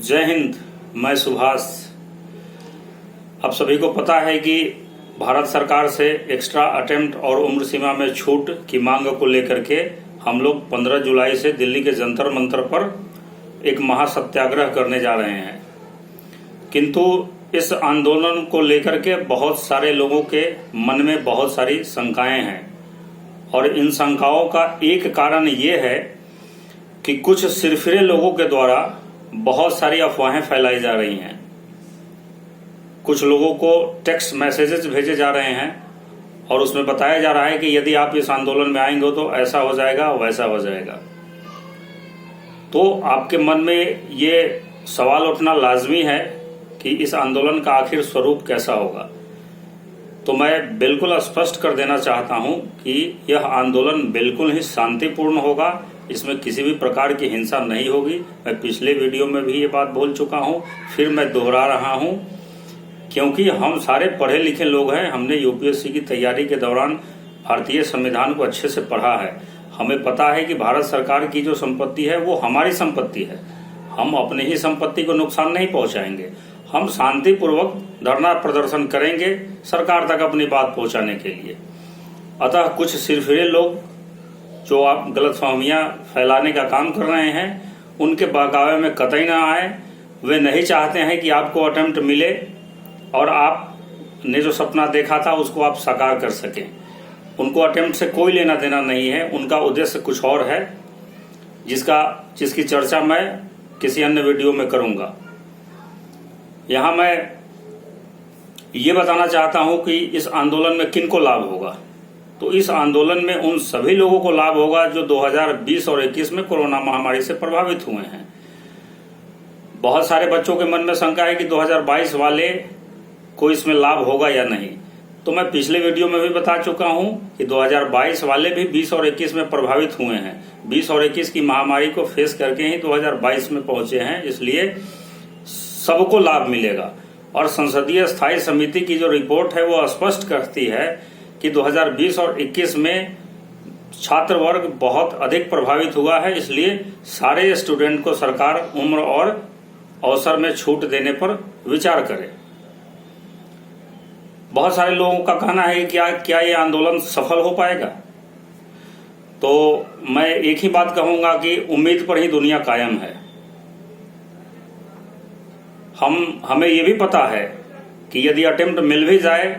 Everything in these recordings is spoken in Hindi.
जय हिंद। मैं सुभाष। अब सभी को पता है कि भारत सरकार से एक्स्ट्रा अटेम्प्ट और उम्र सीमा में छूट की मांग को लेकर के हम लोग 15 जुलाई से दिल्ली के जंतर मंतर पर एक महासत्याग्रह करने जा रहे हैं। किंतु इस आंदोलन को लेकर के बहुत सारे लोगों के मन में बहुत सारी शंकाएं हैं और इन शंकाओं का एक कारण ये है कि कुछ सिरफिरे लोगों के द्वारा बहुत सारी अफवाहें फैलाई जा रही हैं। कुछ लोगों को टेक्स्ट मैसेजेस भेजे जा रहे हैं और उसमें बताया जा रहा है कि यदि आप इस आंदोलन में आएंगे तो ऐसा हो जाएगा, वैसा हो जाएगा। तो आपके मन में ये सवाल उठना लाजमी है कि इस आंदोलन का आखिर स्वरूप कैसा होगा। तो मैं बिल्कुल स्पष्ट कर देना चाहता हूं कि यह आंदोलन बिल्कुल ही शांतिपूर्ण होगा। इसमें किसी भी प्रकार की हिंसा नहीं होगी। मैं पिछले वीडियो में भी ये बात बोल चुका हूं, फिर मैं दोहरा रहा हूं, क्योंकि हम सारे पढ़े लिखे लोग हैं। हमने यूपीएससी की तैयारी के दौरान भारतीय संविधान को अच्छे से पढ़ा है। हमें पता है कि भारत सरकार की जो संपत्ति है वो हमारी संपत्ति है। हम अपनी ही संपत्ति को नुकसान नहीं पहुंचाएंगे। हम शांतिपूर्वक धरना प्रदर्शन करेंगे सरकार तक अपनी बात पहुंचाने के लिए। अतः कुछ सिरफिरे लोग जो आप गलतफहमियां फैलाने का काम कर रहे हैं, उनके बहकावे में कतई ना आए। वे नहीं चाहते हैं कि आपको अटेम्प्ट मिले और आपने जो सपना देखा था उसको आप साकार कर सकें। उनको अटेम्प्ट से कोई लेना देना नहीं है। उनका उद्देश्य कुछ और है, जिसकी चर्चा मैं किसी अन्य वीडियो में करूंगा। यहां मैं ये बताना चाहता हूं कि इस आंदोलन में किनको लाभ होगा। तो इस आंदोलन में उन सभी लोगों को लाभ होगा जो 2020 और 21 में कोरोना महामारी से प्रभावित हुए हैं। बहुत सारे बच्चों के मन में शंका है कि 2022 वाले को इसमें लाभ होगा या नहीं। तो मैं पिछले वीडियो में भी बता चुका हूं कि 2022 वाले भी 20 और 21 में प्रभावित हुए हैं। 20 और 21 की महामारी को फेस करके ही 2022 में पहुंचे हैं, इसलिए सबको लाभ मिलेगा। और संसदीय स्थायी समिति की जो रिपोर्ट है वो स्पष्ट करती है कि 2020 और 21 में छात्र वर्ग बहुत अधिक प्रभावित हुआ है। इसलिए सारे स्टूडेंट को सरकार उम्र और अवसर में छूट देने पर विचार करे। बहुत सारे लोगों का कहना है कि क्या ये आंदोलन सफल हो पाएगा। तो मैं एक ही बात कहूंगा कि उम्मीद पर ही दुनिया कायम है। हमें ये भी पता है कि यदि अटेम्प्ट मिल भी जाए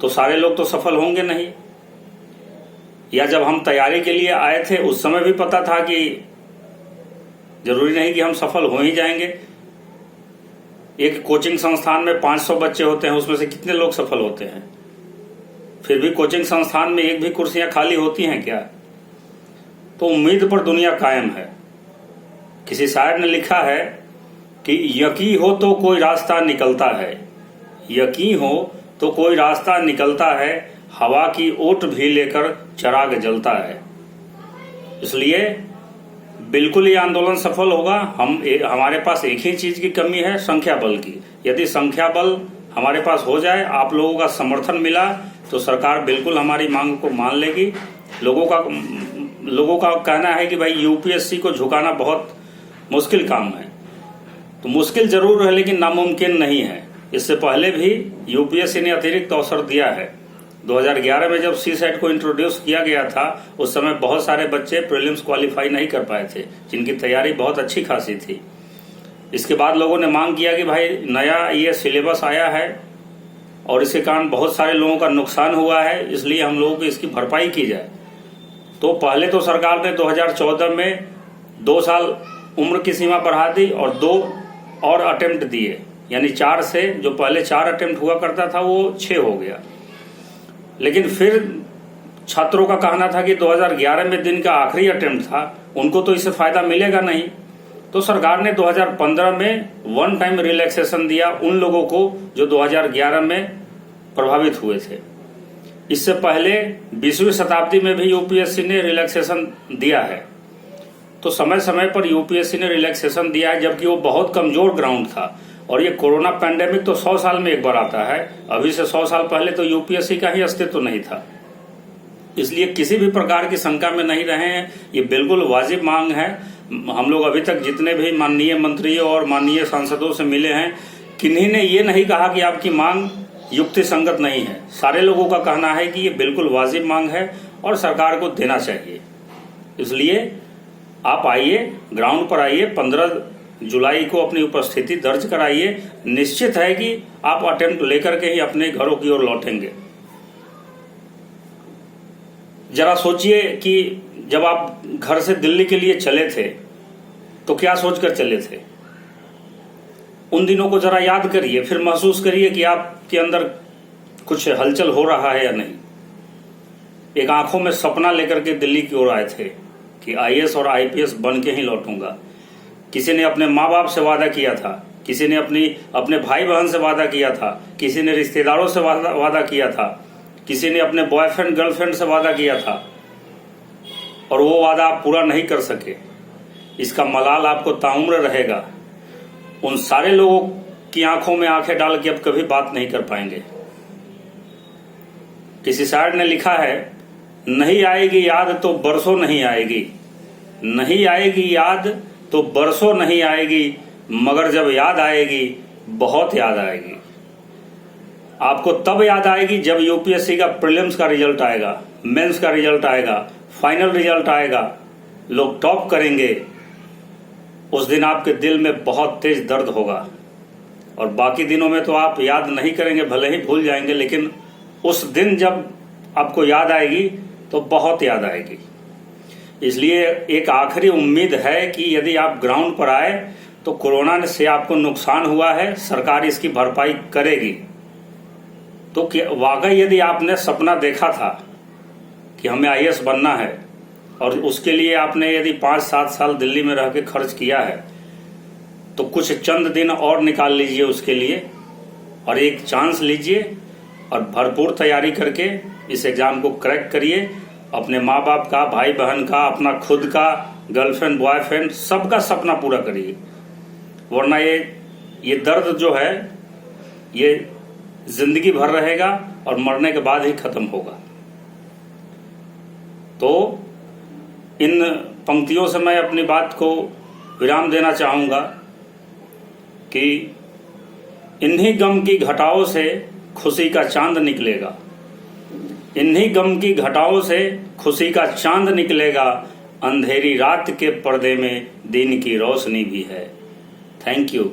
तो सारे लोग तो सफल होंगे नहीं। या जब हम तैयारी के लिए आए थे उस समय भी पता था कि जरूरी नहीं कि हम सफल हो ही जाएंगे। एक कोचिंग संस्थान में 500 बच्चे होते हैं, उसमें से कितने लोग सफल होते हैं? फिर भी कोचिंग संस्थान में एक भी कुर्सियां खाली होती हैं क्या? तो उम्मीद पर दुनिया कायम है। किसी शायर ने लिखा है कि यकीन हो तो कोई रास्ता निकलता है, यकीन हो तो कोई रास्ता निकलता है, हवा की ओट भी लेकर चिराग जलता है। इसलिए बिल्कुल ये आंदोलन सफल होगा। हमारे पास एक ही चीज की कमी है, संख्या बल की। यदि संख्या बल हमारे पास हो जाए, आप लोगों का समर्थन मिला, तो सरकार बिल्कुल हमारी मांग को मान लेगी। लोगों का कहना है कि भाई यूपीएससी को झुकाना बहुत मुश्किल काम है। तो मुश्किल जरूर है लेकिन नामुमकिन नहीं है। इससे पहले भी यूपीएससी ने अतिरिक्त अवसर दिया है। 2011 में जब सीसेट को इंट्रोड्यूस किया गया था, उस समय बहुत सारे बच्चे प्रीलिम्स क्वालिफाई नहीं कर पाए थे, जिनकी तैयारी बहुत अच्छी खासी थी। इसके बाद लोगों ने मांग किया कि भाई नया ये सिलेबस आया है और इसके कारण बहुत सारे लोगों का नुकसान हुआ है, इसलिए हम लोगों को इसकी भरपाई की जाए। तो पहले तो सरकार ने 2014 में 2 साल उम्र की सीमा बढ़ा दी और 2 और अटेम्प्ट दिए, यानी 4 से जो पहले 4 अटेम्प्ट हुआ करता था वो 6 हो गया। लेकिन फिर छात्रों का कहना था कि 2011 में दिन का आखिरी अटेम्प्ट था, उनको तो इससे फायदा मिलेगा नहीं। तो सरकार ने 2015 में वन टाइम रिलैक्सेशन दिया उन लोगों को जो 2011 में प्रभावित हुए थे। इससे पहले 20वीं शताब्दी में भी यूपीएससी ने रिलैक्सेशन दिया है। तो समय समय पर यूपीएससी ने रिलैक्सेशन दिया है, जबकि वो बहुत कमजोर ग्राउंड था। और ये कोरोना पैंडेमिक तो 100 साल में एक बार आता है। अभी से 100 साल पहले तो यूपीएससी का ही अस्तित्व नहीं था। इसलिए किसी भी प्रकार की शंका में नहीं रहे हैं। ये बिल्कुल वाजिब मांग है। हम लोग अभी तक जितने भी माननीय मंत्रियों और माननीय सांसदों से मिले हैं, किन्हीं ने ये नहीं कहा कि आपकी मांग युक्ति संगत नहीं है। सारे लोगों का कहना है कि ये बिल्कुल वाजिब मांग है और सरकार को देना चाहिए। इसलिए आप आइए, ग्राउंड पर आइए, 15 जुलाई को अपनी उपस्थिति दर्ज कराइए। निश्चित है कि आप अटेम्प्ट लेकर के ही अपने घरों की ओर लौटेंगे। जरा सोचिए कि जब आप घर से दिल्ली के लिए चले थे तो क्या सोचकर चले थे। उन दिनों को जरा याद करिए, फिर महसूस करिए कि आपके अंदर कुछ हलचल हो रहा है या नहीं। एक आंखों में सपना लेकर के दिल्ली की ओर आए थे कि आईएएस और आईपीएस बन के ही लौटूंगा। किसी ने अपने माँ बाप से वादा किया था, किसी ने अपने भाई बहन से वादा किया था, किसी ने रिश्तेदारों से वादा किया था, किसी ने अपने बॉयफ्रेंड गर्लफ्रेंड से वादा किया था और वो वादा आप पूरा नहीं कर सके। इसका मलाल आपको ताउम्र रहेगा। उन सारे लोगों की आंखों में आंखें डाल के अब कभी बात नहीं कर पाएंगे। किसी शायर ने लिखा है, नहीं आएगी याद तो बरसों नहीं आएगी, नहीं आएगी याद तो बरसों नहीं आएगी, मगर जब याद आएगी बहुत याद आएगी। आपको तब याद आएगी जब यूपीएससी का प्रीलिम्स का रिजल्ट आएगा, मेंस का रिजल्ट आएगा, फाइनल रिजल्ट आएगा, लोग टॉप करेंगे। उस दिन आपके दिल में बहुत तेज दर्द होगा और बाकी दिनों में तो आप याद नहीं करेंगे, भले ही भूल जाएंगे, लेकिन उस दिन जब आपको याद आएगी तो बहुत याद आएगी। इसलिए एक आखिरी उम्मीद है कि यदि आप ग्राउंड पर आए तो कोरोना से आपको नुकसान हुआ है, सरकार इसकी भरपाई करेगी। तो वाकई यदि आपने सपना देखा था कि हमें आईएएस बनना है और उसके लिए आपने यदि 5-7 साल दिल्ली में रह के खर्च किया है, तो कुछ चंद दिन और निकाल लीजिए उसके लिए और एक चांस लीजिए और भरपूर तैयारी करके इस एग्जाम को क्रैक करिए। अपने माँ बाप का, भाई बहन का, अपना खुद का, गर्लफ्रेंड बॉयफ्रेंड, सबका सपना पूरा करिए। वरना ये दर्द जो है ये जिंदगी भर रहेगा और मरने के बाद ही खत्म होगा। तो इन पंक्तियों से मैं अपनी बात को विराम देना चाहूंगा कि इन्हीं गम की घटाओं से खुशी का चांद निकलेगा, इन्हीं गम की घटाओं से खुशी का चांद निकलेगा, अंधेरी रात के पर्दे में दिन की रोशनी भी है। Thank you.